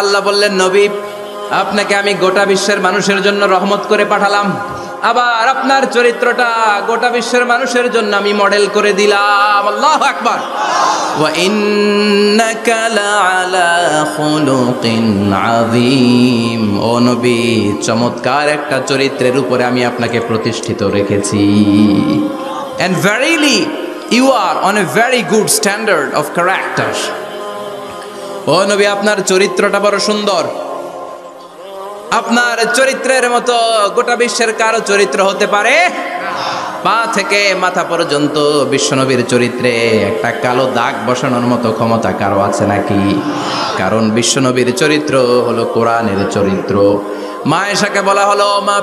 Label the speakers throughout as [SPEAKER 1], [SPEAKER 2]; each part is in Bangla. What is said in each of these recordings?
[SPEAKER 1] আল্লাহ বললেন, নবী আপনাকে আমি গোটা বিশ্বের মানুষের জন্য রহমত করে পাঠালাম, আবার আপনার চরিত্রটা গোটা বিশ্বের মানুষের জন্য আমি মডেল করে দিলাম। আল্লাহু আকবার। ওয়া ইন্নাকা লাআলা খুলুকিন আযীম, ও নবী চমৎকার একটা চরিত্রের উপরে আমি আপনাকে প্রতিষ্ঠিত রেখেছি। And verily you are on a very good standard of character. ও নবী আপনার চরিত্রটা বড় সুন্দর, আপনার চরিত্রের মতো গোটা বিশ্বের কারো চরিত্র হতে পারে? পা থেকে মাথা পর্যন্ত বিশ্বনবীর চরিত্রে একটা কালো দাগ বসানোর মতো ক্ষমতা কারো আছে নাকি? কারণ বিশ্বনবীর চরিত্র হলো কোরআনের চরিত্র। মা আয়েশাকে বলা হলো, মা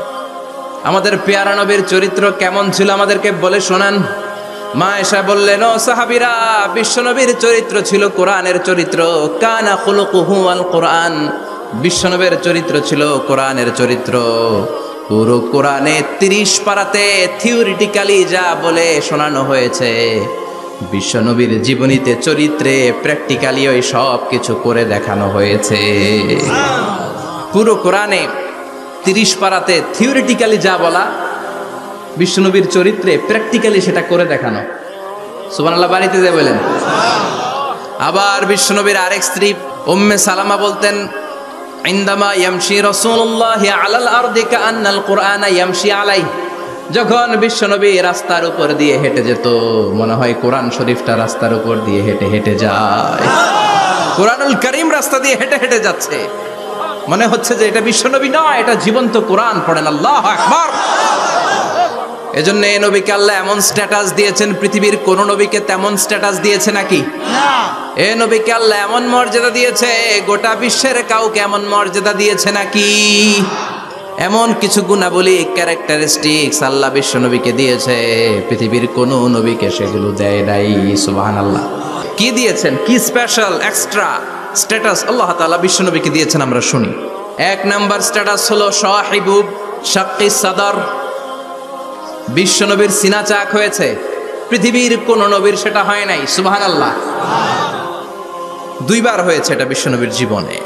[SPEAKER 1] আমাদের পেয়ারা নবীর চরিত্র কেমন ছিল আমাদেরকে বলে শোনান। মা আয়েশা বললেন, ও সাহাবীরা, বিশ্বনবীর চরিত্র ছিল কোরআনের চরিত্র। কানা খুলুকুহু আল কোরআন, বিশ্বনবীর চরিত্র ছিল কোরআনের চরিত্র। পুরো কোরআনে 30 পারাতে থিওরিটিক্যালি যা বলে শোনানো হয়েছে, বিশ্বনবীর জীবনীতে চরিত্রে প্র্যাকটিক্যালি ওই সব কিছু করে দেখানো হয়েছে। পুরো কোরআনে 30 পারাতে থিওরিটিক্যালি যা বলা, বিশ্বনবীর চরিত্রে প্র্যাকটিক্যালি সেটা করে দেখানো। সুবহানাল্লাহ, বাড়িতে যে বলেন। আবার বিশ্বনবীর আরেক স্ত্রী উম্মে সালামা বলতেন, ইনদামা ইয়ামশি রাসূলুল্লাহি আলাল আরদি কাআন্নাল কুরআনা ইয়ামশি আলাইহি, যখন বিশ্বনবী রাস্তার উপর দিয়ে হেঁটে যেত মনে হয় কোরআন শরীফটা রাস্তার উপর দিয়ে হেঁটে হেঁটে যায়। কোরআনুল কারীম রাস্তা দিয়ে হেঁটে হেঁটে যাচ্ছে, মনে হচ্ছে যে এটা বিশ্বনবী নয়, এটা জীবন্ত কোরআন। পড়েন আল্লাহু আকবার। এজন্য এই নবীকে আল্লাহ এমন স্ট্যাটাস দিয়েছেন, পৃথিবীর কোন নবীকে তেমন স্ট্যাটাস দিয়েছে নাকি? এই নবীকে আল্লাহ এমন মর্যাদা দিয়েছে, গোটা বিশ্বের কাউকে এমন মর্যাদা দিয়েছে নাকি? এমন কিছু গুণাবলী, ক্যারেক্টারিস্টিক্স আল্লাহ বিশ্ব নবীকে দিয়েছে, পৃথিবীর কোন নবীকে সেগুলো দেয় নাই। সুবহানাল্লাহ। কি দিয়েছেন, কি স্পেশাল এক্সট্রা স্ট্যাটাস আল্লাহ তাআলা বিশ্ব নবীকে দিয়েছেন আমরা শুনি। 1 নাম্বার স্ট্যাটাস হলো সাহিবু শাক্কিস সাদর। বিশ্ব নবীর সিনা চাক হয়েছে, পৃথিবীর কোন নবীর সেটা হয় নাই। সুবহানাল্লাহ। 2 বার হয়েছে এটা বিশ্ব নবীর জীবনে।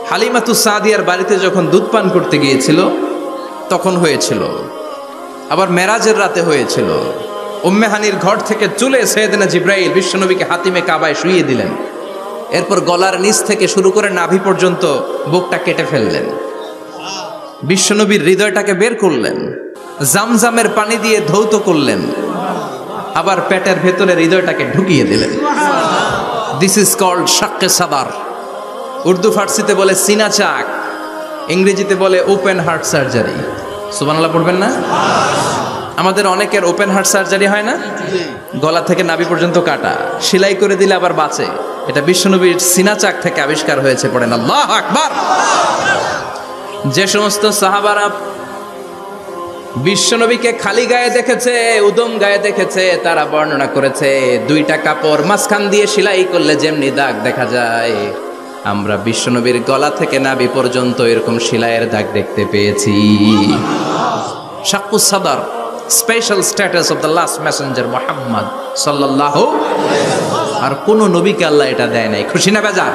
[SPEAKER 1] হালিমাতুস সাদিয়ার বাড়িতে যখন দুধ পান করতে গিয়েছিল তখন হয়েছিল, আবার মেরাজের রাতে হয়েছিল। উম্মে হানির ঘর থেকে চলে সাইয়েদনা জিবরাইল বিশ্ব নবীকে হাতিমে কাবায় শুইয়ে দিলেন, এরপর গলার নিচ থেকে শুরু করে নাভি পর্যন্ত বুকটা কেটে ফেললেন, বিশ্ব নবীর হৃদয়টাকে বের করলেন, জামজামের পানি দিয়ে ধৌত করলেন, আবার পেটের ভেতরে হৃদয়টাকে ঢুকিয়ে দিলেন। দিস ইজ কল্ড শাক্কে সাদার। উর্দু ফার্সিতে বলে সিনা চাক, ইংরেজিতে বলে ওপেন হার্ট সার্জারি। সুবহানাল্লাহ পড়বেন না? আমাদের অনেকের ওপেন হার্ট সার্জারি হয় না, গলা থেকে নাভি পর্যন্ত কাটা, সেলাই করে দিলে আবার বাঁচে। এটা বিশ্বনবীর সিনা চাক থেকে আবিষ্কার হয়েছে। পড়েন আল্লাহু আকবার। যে সমস্ত সাহাবারা বিশ্বনবীকে খালি গায়ে দেখেছে, উদম গায়ে দেখেছে, তারা বর্ণনা করেছে 2টা কাপড় মাঝখান দিয়ে সেলাই করলে যেমনি দাগ দেখা যায়, আমরা বিশ্বনবীর গলা থেকে নাভি পর্যন্ত এরকম সেলাইয়ের দাগ দেখতে পেয়েছি। শাক্কুস সাদর, special status of the last Messenger Muhammad সাল্লাল্লাহু। আর কোন নবীকে আল্লাহ এটা দেয় নাই। খুশি না বেজার?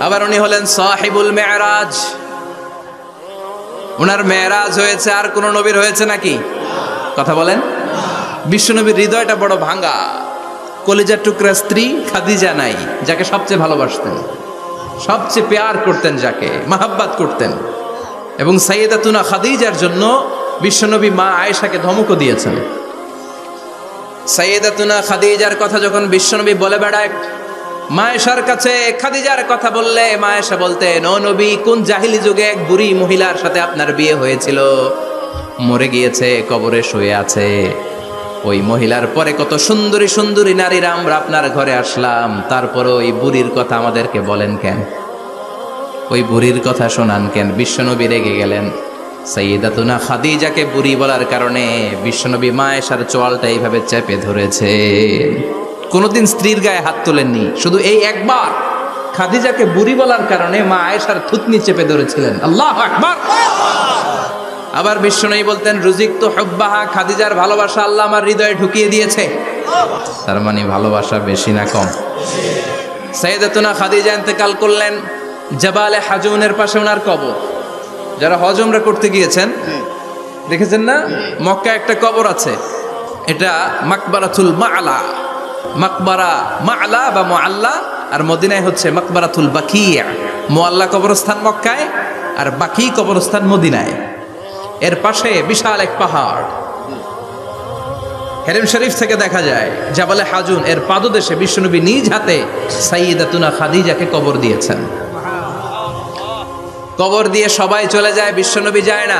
[SPEAKER 1] আবার উনি হলেন সাহিবুল মেরাজ। ওনার মেরাজ হয়েছে, আর কোন নবীর হয়েছে নাকি? কথা বলেন। বিশ্বনবীর হৃদয়টা বড় ভাঙা, কলিজার টুকরা স্ত্রী খাদিজা নাই, যাকে সবচেয়ে ভালোবাসতেন, সবচেয়ে প্যার করতেন, যাকে মাহাব্বাত করতেন। এবং সাইয়েদাতুনা খাদিজার জন্য বিশ্বনবী মা আয়েশাকে ধমকও দিয়েছেন। সাইয়েদাতুনা খাদিজার কথা যখন বিশ্বনবী বলে বেড়ায় মা আয়েশার কাছে, খাদিজার কথা বললে মা আয়েশা বলতেন, ও নবী, কোন জাহিলি যুগে এক বুড়ি মহিলার সাথে আপনার বিয়ে হয়েছিল, মরে গিয়েছে, কবরে শুয়ে আছে। ওই মহিলার পরে কত সুন্দরী সুন্দরী নারীরা আমরা আপনার ঘরে আসলাম, তারপরে ওই বুড়ির কথা আমাদেরকে বলেন কেন, ওই বুড়ির কথা শোনান কেন? বিশ্বনবী রেগে গেলেন। সাইয়েদাতুনা খাদিজাকে বুড়ি বলার কারণে বিশ্বনবী মা আয়েশার চোয়ালটা এইভাবে চেপে ধরেছে। কোনোদিন স্ত্রীর গায়ে হাত তোলেননি, শুধু এই একবার খাদিজাকে বুড়ি বলার কারণে মা আয়েশার থুতনি চেপে ধরেছিলেন। আল্লাহু আকবার। আবার বিশ্বনবী বলতেন, রুজিক তো হুব্বাহা, খাদিজার ভালোবাসা আল্লাহ আমার হৃদয়ে ঢুকিয়ে দিয়েছে। তার মানে ভালোবাসা বেশি না কম? সাইয়েদাতুনা খাদিজা ইন্তেকাল করলেন, জাবালে হাজুনের পাশে ওনার কবর। যারা হজ উমরা করতে গিয়েছেন দেখেছেন না, মক্কা একটা কবর আছে, এটা মাকবারাতুল মা'লা। মাকবারা মা'লা বা মুআল্লা, আর মদিনায় হচ্ছে মাকবারাতুল বাকিয়া। মুআল্লা কবরস্থান মক্কায়, আর বাকি কবরস্থান মদিনায়। এর পাশে বিশাল এক পাহাড়, হেরেম শরীফ থেকে দেখা যায় জাবালে হাজুন এর পাদদেশে বিশ্বনবী নিজ হাতে সাইয়্যিদাতুনা খাদিজাকে কবর দিয়েছেন। কবর দিয়ে সবাই চলে যায়, বিশ্বনবী যায় না।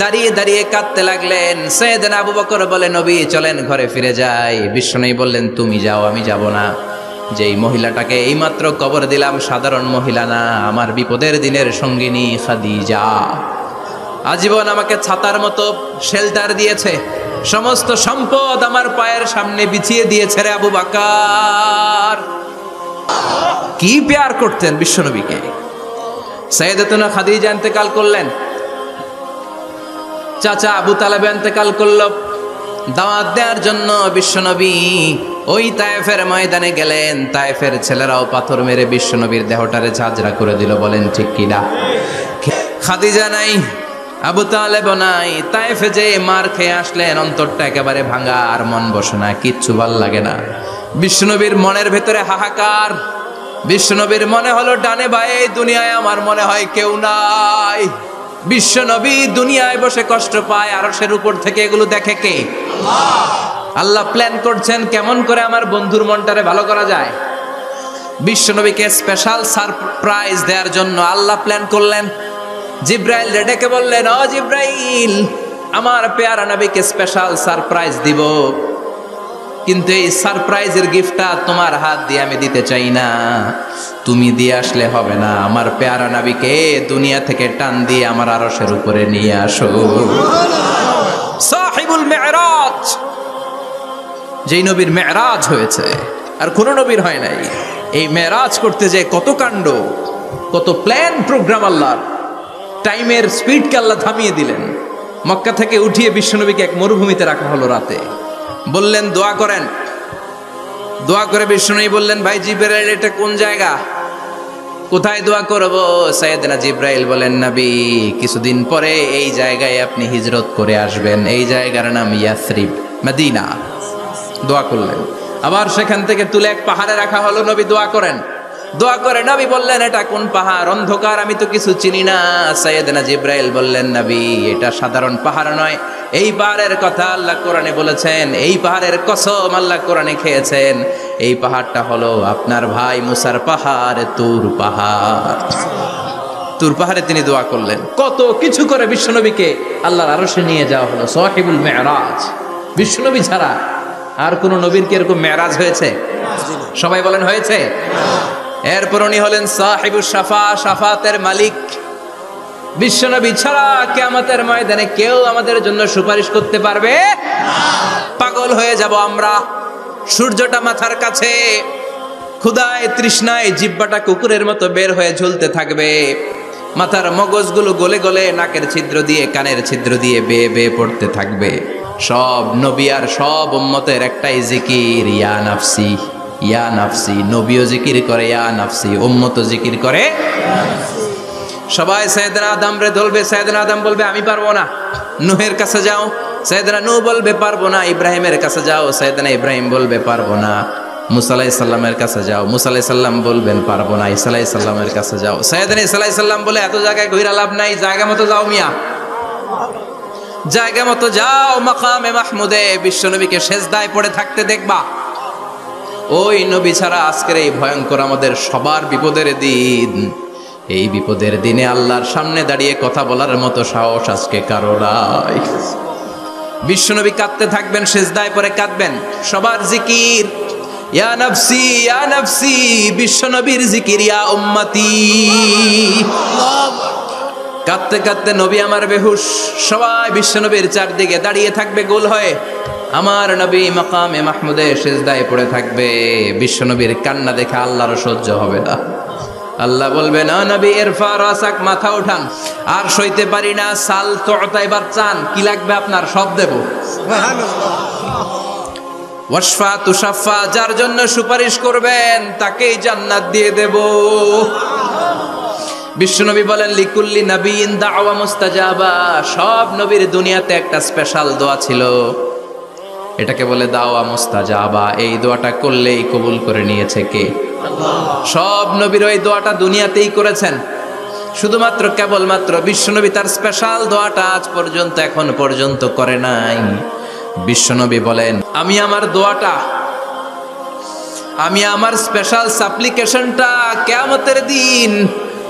[SPEAKER 1] দাঁড়িয়ে দাঁড়িয়ে কাঁদতে লাগলেন। সাইয়েদনা আবু বকর বলে, নবী চলেন ঘরে ফিরে যাই। বিশ্বনবী বললেন, তুমি যাও, আমি যাব না। যেই মহিলাটাকে এইমাত্র কবর দিলাম সাধারণ মহিলা না, আমার বিপদের দিনের সঙ্গিনী খাদিজা। আজীবন আমাকে ছাতার মতো শেল্টার দিয়েছে, সমস্ত সম্পদ আমার পায়ের সামনে বিছিয়ে দিয়েছে রে আবু বকর। কি প্যার করতেন বিশ্বনবীকে। সাইয়েদাতুনা খাদিজা ইন্তেকাল করলেন, চাচা আবু তালেব ইন্তেকাল করলো। দাওয়াত দেওয়ার জন্য বিশ্বনবী ওই তায়েফের ময়দানে গেলেন। তায়েফের ছেলেরাও পাথর মেরে বিশ্বনবীর দেহটারে ঝাঁঝরা করে দিল। বলেন ঠিক কিনা? খাদিজা নাই, আবু তালেব নাই। তায়েফে যে মার খেয়ে আসলেন, অন্তরটা একেবারে ভাঙা, আর মন বসে না, কিচ্ছু ভাল লাগে না। বিশ্বনবীর মনের ভেতরে হাহাকার। বিশ্বনবীর মনে হলো, ডানে বায়ে দুনিয়ায় আমার মনে হয় কেউ নাই। বিশ্বনবী দুনিয়ায় বসে কষ্ট পায়, আরশের উপর থেকে এগুলো দেখে কে? আল্লাহ প্ল্যান করছেন কেমন করে আমার বন্ধুর মনটারে ভালো করা যায়। বিশ্বনবীকে স্পেশাল সারপ্রাইজ দেওয়ার জন্য আল্লাহ প্ল্যান করলেন। জিব্রাইল ডেকে বললেন, ও জিব্রাইল, আমার পেয়ারা নবীকে স্পেশাল সারপ্রাইজ দিব, কিন্তু এই সারপ্রাইজের গিফটটা তোমার হাত দিয়ে আমি দিতে চাই না, তুমি দিয়ে আসলে হবে না। আমার পেয়ারা নবীকে দুনিয়া থেকে টান দিয়ে আমার আরশের উপরে নিয়ে আসো। সাহিবুল মেরাজ, যেই নবীর মেরাজ হয়েছে আর কোন নবীর হয় নাই। এই মেরাজ করতে যে কত কাণ্ড, কত প্ল্যান প্রোগ্রাম আল্লাহর। টাইমের স্পিডকে আল্লাহ থামিয়ে দিলেন। মক্কা থেকে উঠিয়ে বিশ্বনবীকে এক মরুভূমিতে রাখা হলো রাতে। বললেন দোয়া করেন। দোয়া করে বিশ্বনবী বললেন, ভাই জিবরাইল, এটা কোন জায়গা, কোথায় দোয়া করব? সাইয়েদনা জিবরাইল বলেন, নবী কিছুদিন পরে এই জায়গায় আপনি হিজরত করে আসবেন, এই জায়গার নাম ইয়াসরিব, মদিনা। দোয়া করলেন। আবার সেখান থেকে তুলে এক পাহাড়ে রাখা হলো। নবী দোয়া করেন। দোয়া করে নবী বললেন, এটা কোন পাহাড়? অন্ধকার, আমি তো কিছু চিনি না। সাইয়েদনা জিবরাইল বললেন, নবী এটা সাধারণ পাহাড় নয়, এই পাহাড়ের কথা আল্লাহ কোরআনে বলেছেন, এই পাহাড়ের কসম আল্লাহ কোরআনে খেয়েছেন। এই পাহাড়টা হলো আপনার ভাই মুসার পাহাড়, তুর পাহাড়। তুর পাহাড়ে তিনি দোয়া করলেন। কত কিছু করে বিশ্বনবীকে আল্লাহর আরশে নিয়ে যাওয়া হলো। সাহিবুল মেরাজ। বিশ্বনবী ছাড়া আর কোন নবীর কি এরকম মেরাজ হয়েছে? সবাই বলেন হয়েছে। এরপর উনি হলেন সাহিবুস শাফা, শাফাতের মালিক। বিশ্বনবী ছাড়া কিয়ামতের ময়দানে কেউ আমাদের জন্য সুপারিশ করতে পারবে না। পাগল হয়ে যাব আমরা। সূর্যটা মাথার কাছে, ক্ষুধায় তৃষ্ণায় জিহ্বাটা কুকুরের মতো বের হয়ে ঝুলতে থাকবে। মাথার মগজগুলো গলে গলে নাকের ছিদ্র দিয়ে, কানের ছিদ্র দিয়ে বেয়ে বেয়ে পড়তে থাকবে। সব নবী আর সব উম্মতের একটাই জিকির, ইয়া নাফসি ইয়া নাফসি। নবীও জিকির করে ইয়া নাফসি, উম্মতও জিকির করে। সবাই সাইয়েদনা আদম রে ধরবে। সাইয়েদনা আদম বলবে, আমি পারবো না। নূহের কাছে যাও। সাইয়েদনা নূহ বলবে, পারবো না। ইব্রাহিমের কাছে যাও। সাইয়েদনা ইব্রাহিম বলবে, পারবো না। মুসা আলাইহিস সালামের কাছে যাও। মুসা আলাইহিস সালাম বলবেন, পারবো না। ঈসা আলাইহিস সালামের কাছে যাও। সাইয়েদনা ঈসা আলাইহিস সালাম বলে, এত জায়গায় ঘুরে লাভ নাই, জায়গা মতো যাও মিয়া, জায়গা মতো যাও। মাকামে মাহমুদে বিশ্বনবীকে সেজদায় পড়ে থাকতে দেখবা। ওই নবী ছাড়া আজকের এই ভয়ঙ্কর আমাদের সবার বিপদের দিন। এই বিপদের দিনে আল্লাহর সামনে দাঁড়িয়ে কথা বলার মতো সাহস আজকে কারো নাই। বিশ্বনবী কাঁদতে থাকবেন, সেজদায় পড়ে কাঁদবেন। সবার জিকির ইয়া নাফসি ইয়া নাফসি। বিশ্বনবীর জিকির ইয়া উম্মতি। কাঁদতে কাঁদতে নবী আমার বেহুশ। সবাই বিশ্বনবীর চারদিকে দাঁড়িয়ে থাকবে গোল হয়ে। আমার নবী মাকামে মাহমুদে সেজদায় পড়ে থাকবে। বিশ্বনবীর কান্না দেখে আল্লাহর সহ্য হবে না। আল্লাহ বলবে, না নবী ইরফা রাসাক, মাথা উঠান, আর সইতে পারি না। সাল তুতা, এবার চান, কি লাগবে আপনার, সব দেব। ওয়াশফা তুশাফা, যার জন্য সুপারিশ করবেন তাকেই জান্নাত দিয়ে দেব। বিশ্বনবী বলেন লিকুল্লি নাবিয়িন দাওয়া মুস্তাজাবা, সব নবীর দুনিয়াতে একটা স্পেশাল দোয়া ছিল, এটাকে বলে দাওয়া মুস্তাজাবা। এই দোয়াটা করলেই কবুল করে নিয়েছে কে? সব নবীর ওই দোয়াটা দুনিয়াতেই করেছেন, শুধুমাত্র কেবলমাত্র বিশ্বনবী তার স্পেশাল দোয়াটা আজ পর্যন্ত এখন পর্যন্ত করে নাই। বিশ্বনবী বলেন আমি আমার দোয়াটা, আমি আমার স্পেশাল সাপ্লিকেশনটা কিয়ামতের দিন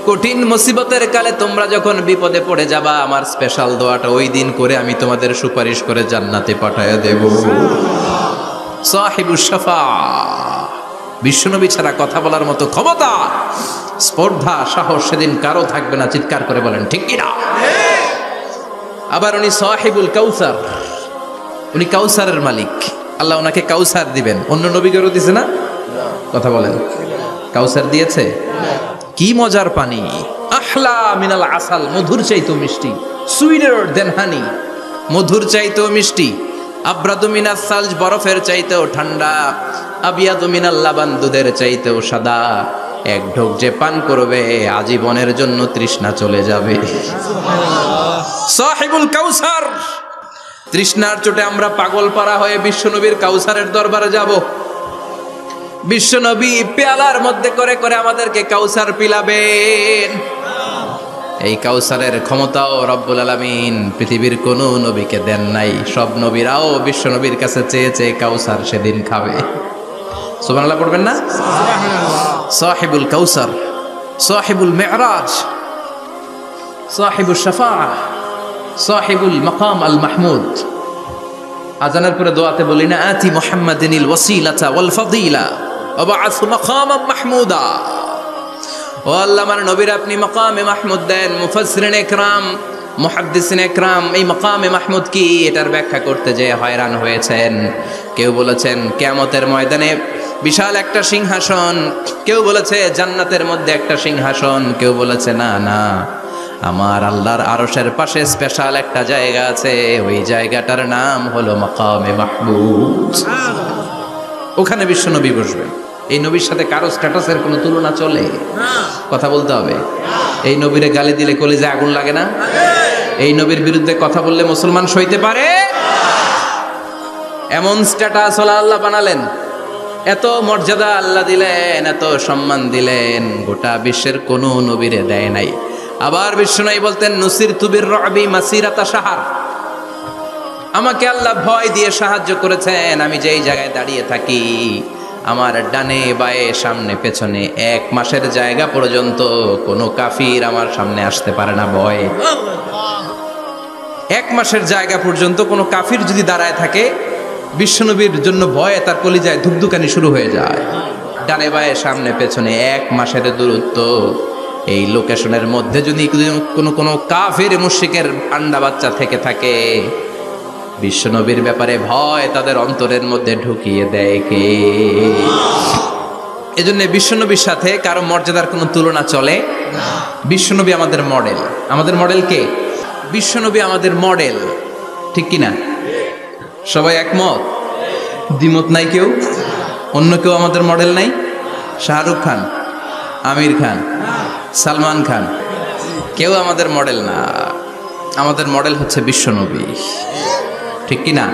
[SPEAKER 1] কঠিন মুসিবতের কালে তোমরা যখন বিপদে পড়ে যাবা, আমার স্পেশাল দোয়াটা ওই দিন করে আমি তোমাদের সুপারিশ করে জান্নাতে পাঠায়া দেব। সাহিবুশ শাফা, বিশ্বনবী ছাড়া কথা বলার মতো ক্ষমতা, স্পর্ধা, সাহস সেদিন কারো থাকবে না। চিৎকার করে বলেন ঠিক কিনা? আবার উনি সাহিবুল কাউসার, উনি কাউসারের মালিক। আল্লাহ ওনাকে কাউসার দিবেন। অন্য নবীদেরও দিছে না? কথা বলেন, কাউসার দিয়েছে। কি মজার পানি, আহলা মিনাল আসাল, মধুর চাইতেও মিষ্টি, সুইটার দেন হানি, মধুর চাইতেও মিষ্টি, আব্রাদু মিনাস সালজ, বরফের চাইতেও ঠান্ডা, আবিয়াদু মিনাল লাবান, দুধের চাইতেও সাদা। এক ঢোক যে পান করবে আজীবনের জন্য তৃষ্ণা চলে যাবে। সাহিবুল কাউসার, তৃষ্ণার চোটে আমরা পাগল পারা হয়ে বিশ্বনবীর কাউসারের দরবারে যাব। বিশ্বনবী পেয়ালার মধ্যে করে করে আমাদেরকে কাউসার পিলাবেন। এই কাউসারের ক্ষমতাও রব্বুল আলামিন পৃথিবীর কোন নবীকে দেন নাই। সব নবীরাও বিশ্বনবীর কাছে চেয়ে চেয়ে কাউসার সেদিন খাবে। সুবহানাল্লাহ পড়বেন না? সাহিবুল কাউসার, সাহিবুল মিরাজ, সাহিবুশ শাফাআহ, সাহিবুল মাকাম আল মাহমুদ। আজানের পরে দোয়াতে বলি না, আতি মুহাম্মাদিনিল ওয়াসিলাতা ওয়াল ফাদিলা ওয়া বা'আস মাকামান মাহমুদা। ও আল্লাহ, আমার নবীর আপনি মাকামে মাহমুদ দেন। মুফাসসিরিন ইকরাম, মুহাদ্দিসিন ইকরাম এই মাকামে মাহমুদ কি এটার ব্যাখ্যা করতে যে হয়রান হয়েছেন। কেউ বলেছেন কিয়ামতের ময়দানে বিশাল একটা সিংহাসন, কেউ বলেছে জান্নাতের মধ্যে একটা সিংহাসন, কেউ বলেছে না না, আমার আল্লাহর আরশের পাশে স্পেশাল একটা জায়গা আছে, ওই জায়গাটার নাম হলো মাকামে মাহমুদ। ওখানে বিশ্বনবী বসবেন। এই নবীর সাথে কারো স্ট্যাটাসের কোনো তুলনা চলে? কথা বলতে হবে। এই নবীরে গালি দিলে কলিজায় আগুন লাগে না? এই নবীর বিরুদ্ধে কথা বললে মুসলমান সইতে পারে? এমন স্ট্যাটাস হলো আল্লাহ বানালেন, এত মর্যাদা আল্লাহ দিলেন, এত সম্মান দিলেন, গোটা বিশ্বের কোনো নবীরে দেয় নাই। আবার বিশ্বনবী বলতেন নুসিরতু বির-রু'বি মাসিরাতা শাহর, আমাকে আল্লাহ ভয় দিয়ে সাহায্য করেছেন। আমি যেই জায়গায় দাঁড়িয়ে থাকি, আমার ডানে বায়ে সামনে পেছনে 1 মাসের জায়গা পর্যন্ত কোনো কাফির আমার সামনে আসতে পারে না ভয়ে। 1 মাসের জায়গা পর্যন্ত কোনো কাফির যদি দাঁড়ায় থাকে, বিশ্বনবীর জন্য ভয়ে তার কলিজায় ধুকধুকানি শুরু হয়ে যায়। ডানে বায়ে সামনে পেছনে 1 মাসের দূরত্ব। এই লোকেশনের মধ্যে যদি কোনো কাফির মুশরিকের আন্ডা বাচ্চা থেকে থাকে, বিশ্বনবীর ব্যাপারে ভয় তাদের অন্তরের মধ্যে ঢুকিয়ে দেয় কে? এজন্য বিশ্বনবীর সাথে কারো মর্যাদার কোনো তুলনা চলে না। বিশ্বনবী আমাদের মডেল। আমাদের মডেল কে? বিশ্বনবী আমাদের মডেল, ঠিক কিনা? সবাই একমত? দ্বিমত নাই কেউ? অন্য কেউ আমাদের মডেল নাই? শাহরুখ খান, আমির খান, সালমান খান, কেউ আমাদের মডেল না। আমাদের মডেল হচ্ছে বিশ্বনবী, ঠিক কিনা?